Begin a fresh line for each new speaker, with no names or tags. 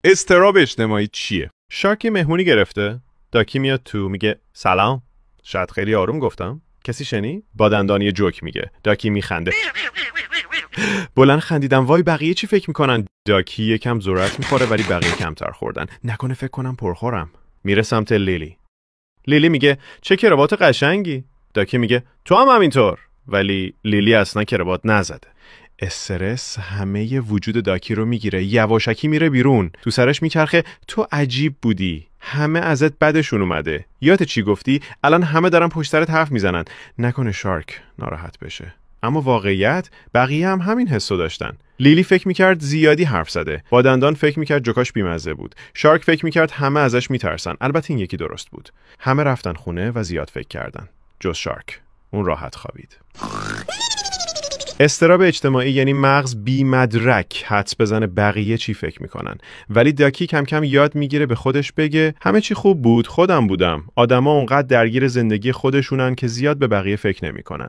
اضطراب اجتماعی چیه؟ شارک یه مهمونی گرفته. داکی میاد تو میگه سلام. شاید خیلی آروم گفتم. کسی شنید؟ با دندانی جوک میگه. داکی میخنده. بلند خندیدم. وای بقیه چی فکر میکنن؟ داکی یکم ذرت میخوره ولی بقیه کمتر خوردن. نکنه فکر کنم پرخورم. میره سمت لیلی. لیلی میگه چه کراوات قشنگی. داکی میگه تو هم همینطور. ولی لیلی اصلا کراوات نزده. استرس همه وجود داکی رو میگیره. یواشکی میره بیرون. تو سرش میچرخه تو عجیب بودی. همه ازت بدشون اومده. یادت چی گفتی؟ الان همه دارن پشت سرت حرف میزنن. نکنه شارک ناراحت بشه. اما واقعیت بقیه هم همین حسو داشتن. لیلی فکر میکرد زیادی حرف زده. با دندان فکر میکرد جوکاش بیمزه بود. شارک فکر میکرد همه ازش میترسن. البته این یکی درست بود. همه رفتن خونه و زیاد فکر کردن. جز شارک. اون راحت خوابید. اضطراب اجتماعی یعنی مغز بی مدرک حدس بزنه بقیه چی فکر میکنن. ولی داکی کم کم یاد میگیره به خودش بگه همه چی خوب بود، خودم بودم. آدما اونقدر درگیر زندگی خودشونن که زیاد به بقیه فکر نمیکنن.